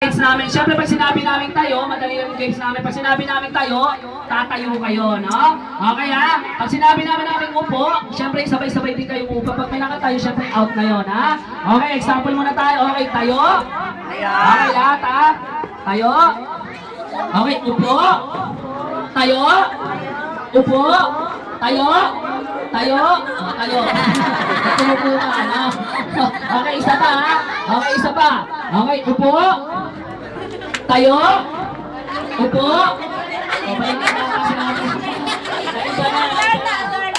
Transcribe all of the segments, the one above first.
games namin. Siyempre, pag sinabi namin tayo, madali lang yung games namin. Pag sinabi namin tayo, tatayo kayo, no? Okay ha? Pag sinabi namin upo, siyempre sabay-sabay din kayo upo. Pag may nakatayo, siyempre out na yun, ha? Okay, example muna tayo. Okay, tayo. Okay, lahat, ha? Tayo. Okay, upo. Tayo. Upo. Tayo. Tayo. Tayo. Tumupo ka, no? Okay, isa pa, ha? Okay, isa pa. Okay, upo. Tayo. Upo.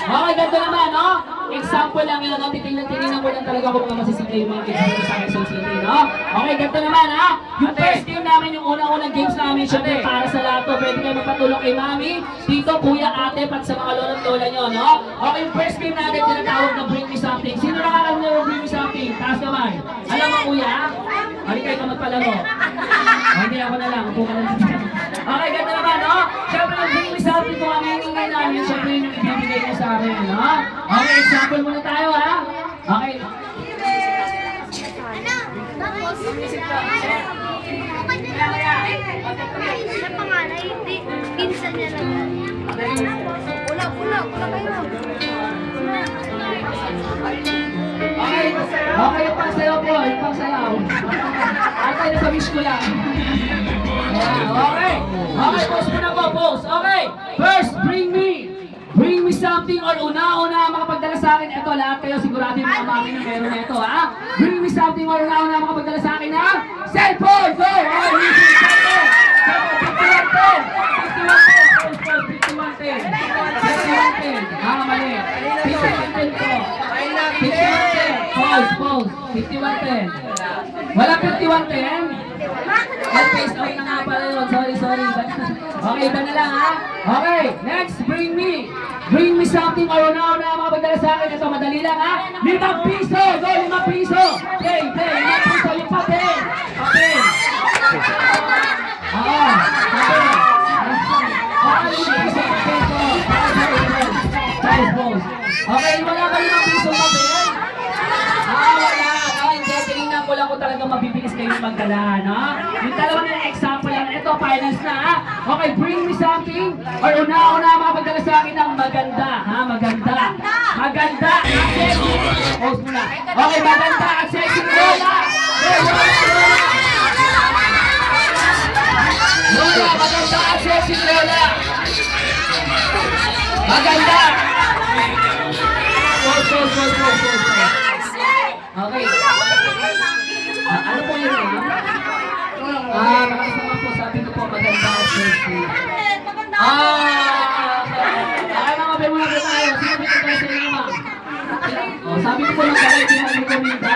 Okay, ganito naman, no? Example lang yun, no? Titingnan ko lang talaga kung mga masisigay yung mga games sa Quezon City, no? Okay, ganito naman, ha? Yung first game namin, yung unang-unang games namin, syempre para sa lahat to, pwede kayo magpatulong kay Mami, Tito, Kuya, Ate, pati sa mga lolo't-lola nyo, no? Okay, yung first game natin, tinatawag na Bring Me Something. Sino nakakalam nyo yung Bring Me Something? Taas naman. Alam mo, Kuya? Halika kayo magpalaro. Hindi ako na lang, upo ka lang. Okay, ganda naman, no? Siyempre, nag-bring me something kung ang hingingay namin, siyempre yung ibibigay niyo sa amin, no? Okay, example muna tayo, ha? Okay. Sa pangalay, pinsan niya lang. Pula kayo. Okay, yung pangsayaw po, yung pangsayaw. Okay, nasa wish ko lang. Okay. Okay, pause muna po, pause. Okay. First, bring me something or una-una makapagdala sa akin. Ito, lahat kayo sigurado yung mga mami na meron na ito, ha? Bring me something or una-una makapagdala sa akin, ha? Cellphone! Go! Okay, using cellphone! 5110! Mali. 5110 po. 5110. Pause. 5110. Wala 5110? Face out na nga pala yun. Sorry. Okay, iba na lang, ha? Okay, next, bring me something or una-una makapagdala sa akin. Ito, madali lang, ha? 5 piso! Go, 5 piso! Play, 5 piso, yung papel! Oo, papel! Okay, wala ba 5 piso papel? Wala. No, hindi. Tingnan ko lang kung talagang mabibilis kayo magdala, no? Yung dalawa na yung example lang. Ito, finance na, ha? Okay, bring me something or una-una makapagdala sa akin ng maganda, ha? Maganda. Pause muna. Okay, maganda at sexy Lola. Lola, maganda at sexy Lola. Maganda. Pause. Okay. Ano po yun, ma'am? Nakasama po, sabi ko po, maganda at sexy. Mga be muna po tayo. Sino ba ito tayo sa inyo, ma'am? Sabi ko po, magkalay din ang rekomenda.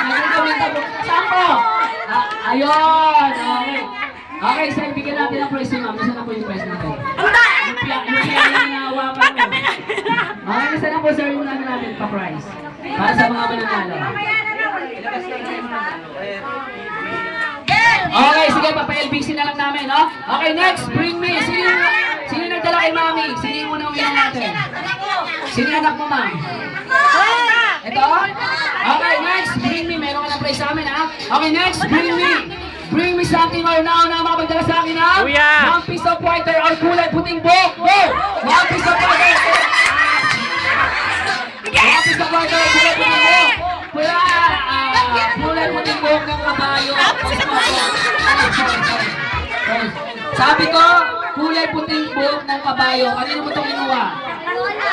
Nag-rekomenda po. Saan po? Ayun, okay. Okay, sir, bigyan natin ang prize niyo, ma'am. Nasaan na po yung prize natin? Yung piyano na nahawakan mo. Okay, nasaan na po, sir, yung natin pa-prize? Para sa mga mananalo. Okay, sige, papa-LBC na lang namin, no? Okay, next, bring me. Sino nagdala kay Mami? Sino yung unang uwihan natin? Sino yung anak mo, ma'am? Ito? Okay, next, bring me. Meron ka ng prize sa amin, ha? Okay, next, bring me. Bring me something or now na makapagdala sa akin, ha? Kuya! 1 piece of whiter or kulay puting buhok. Go! 1 piece of whiter. 1 piece of whiter or kulay puting buhok. Kulay puting buhok ng kabayo. Sabi ko, kulay puting buhok ng kabayo. Kanino mo itong inuwa?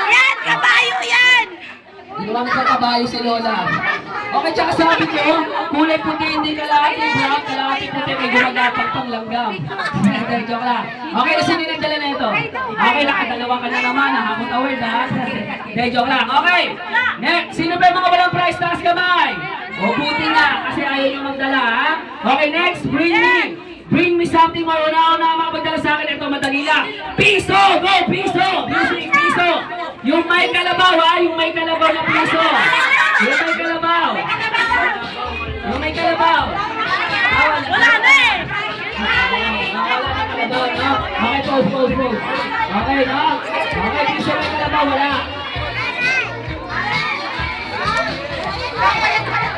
Yan! Kabayo yan! Inuwa mo sa kabayo si Lola. Okay, tsaka sabi ko, kulay puti, hindi kalahati black, kalahati puti, may gumagapag pang langgam. Joke lang. Okay, sino yung nagdala na ito? Okay, nakadalawa ka na naman, nakakot award, ha? Joke lang. Okay, next, sino ba yung mga walang prize? Taas kamay. O, buti nga, kasi ayaw nyo magdala, ha? Okay, next, bring me something more. Una-una makapagdala sa akin. Ito, madali lang. Piso! Go! Piso! Music, piso! Yung may kalabaw, ha? Yung may kalabaw na piso. Yung may kalabaw. Yung may kalabaw. Wala na eh! Wala na kalabaw, no? Okay, pause. Okay, no? Okay, piso may kalabaw, wala.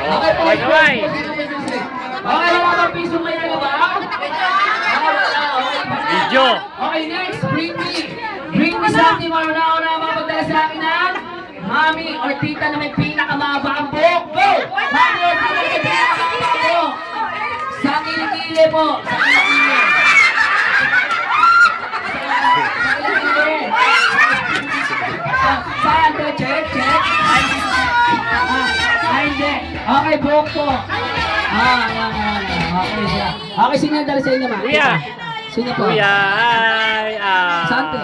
Okay, pause. Okay, wala bang Mami, sumaya na ba? Wala. Okay, pa na. Video. Okay, next, bring me something marunaw na makapagdala sa akin ng Mami or Tita na may pinakamahaba ang buhok. Go! Mami or Tita na may pinakamahaba ang buhok. Sa kilikili po. Sa kilikili. Sa kilikili. Saan to? Check. Hindi. Okay, buhok po. Ayan. Okay siya. Okay, sino yung dala sa inyo, Mami? Kuya. Sino po? Kuya, ay, Saan to?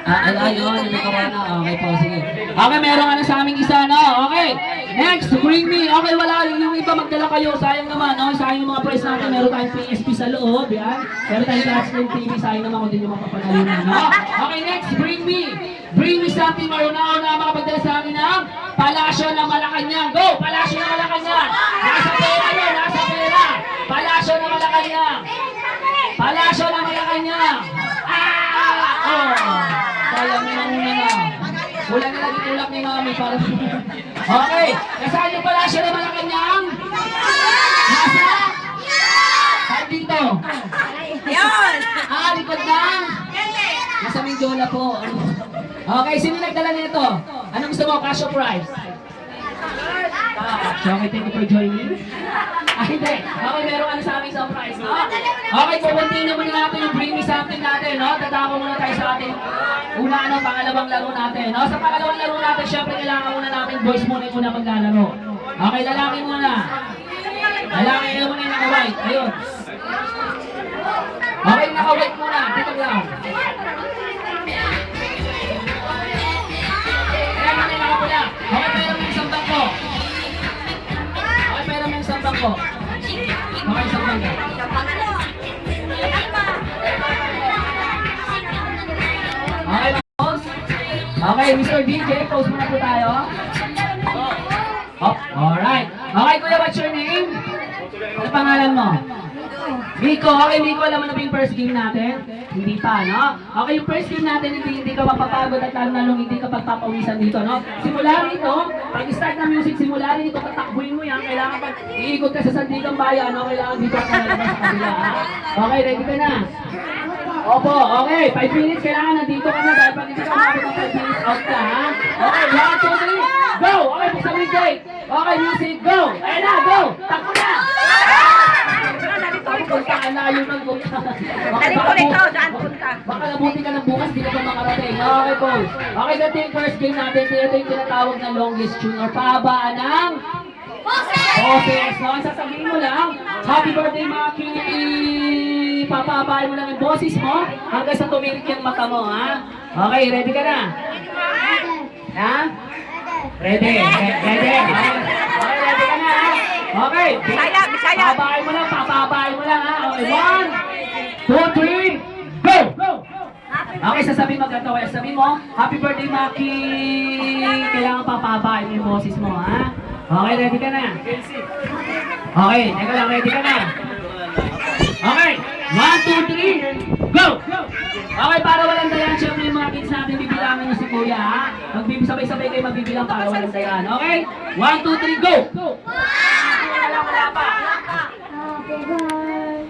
Ayun, nakawa na. Okay po, sige. Okay, meron ka na sa aming isa, no? Okay. Next, bring me. Okay, wala. Yung iba magdala kayo. Sayang naman, no? Sayang yung mga prize natin. Meron tayong PSP sa loob, yan. Meron tayong flat screen TV. Sayang naman kung din yung makapanalunan, no? Okay, next, bring me. Bring me something marunaw na makapagdala sa amin ng Palasyo ng Malacanang. Go! Palasyo ng Malacanang. Nasa pera yun, nasa pera. Palasyo ng Malacanang. Palasyo ng Malacanang. Sayang na muna na. Wala na lagi tulak ni Mami para okay. Nasaan yung Palasyo ng Malacanang? Nasa? Saan dito? Yun! Likod na? Nasa Mindiola po. Okay, sino nagdala nito? Anong gusto mo? Cash or prize? Okay, thank you for joining. Hindi. Okay, meron ka na sa aming surprise, no? Okay, pupuntiin na muna natin yung bring me something natin, no? Tatako muna tayo sa ating pangalawang laro natin, no? Sa pangalawang laro natin, syempre kailangan muna natin boys muna yung muna maglalaro. Okay, lalaki muna. Lalaki muna yung naka-white. Ayun. Okay, naka-white muna. Dito lang. Ayan, may nakapula. Okay, pero may isang bangko. Okay, pero may isang bangko. Okay, isang bangko. Okay, pause. Okay, Mr. DJ, pause muna po tayo. Oh, alright. Okay, kuya, what's your name? Ano pangalan mo? Miko. Okay, Miko, alam mo na ba yung first game natin? Hindi pa, no? Okay, yung first game natin, hindi ka mapapagod at lalong hindi ka pagpapawisan dito, no? Simula rito, pag-start ng music, simula rito, tatakbuhin mo yan, kailangan pag iikot ka sa Sandigang Bayan, no? Kailangan dito ka lalabas sa kabila, ha? Okay, ready ka na? Opo, okay, 5 minutes, kailangan nandito ka na dahil pag hindi ka makapit ng 5 minutes, out ka, ha? Okay, 1, 2, 3, go! Okay, buksan mo yung gate. Okay, music, go! Ayun na, go! Takbo na! Punta ka na, yun ang punta. Dali ko rin ito, daan punta. Baka nabuti ka ng bukas, di ka pa makarating. Okay, Paul. Okay, ito yung first game natin. Ito yung tinatawag na longest tune or pahabaan ng boses. No? Sasabihin mo lang, happy birthday Maki! Papahabaan mo lang yung boses mo hanggang sa tumirik yung mata mo, ha? Okay, ready ka na? Ha? Ready? Ready? Okay, ready ka na, ha? Okay. Bisaya. Papahabaan mo lang, ha? Okay, 1, 2, 3, go! Okay, sasabihin mo ganito. Sabihin mo, happy birthday, Maki! Kailangan papahabaan mo yung boses mo, ha? Okay, ready ka na? Okay, teka lang, ready ka na? Okay, 1, 2, 3, go! Okay, para walang dayan, syempre yung mga kids natin, bibilangin niyo si Kuya, ha? Magbibisabay-sabay kayo magbibilang para walang dayan, okay? 1, 2, 3, go!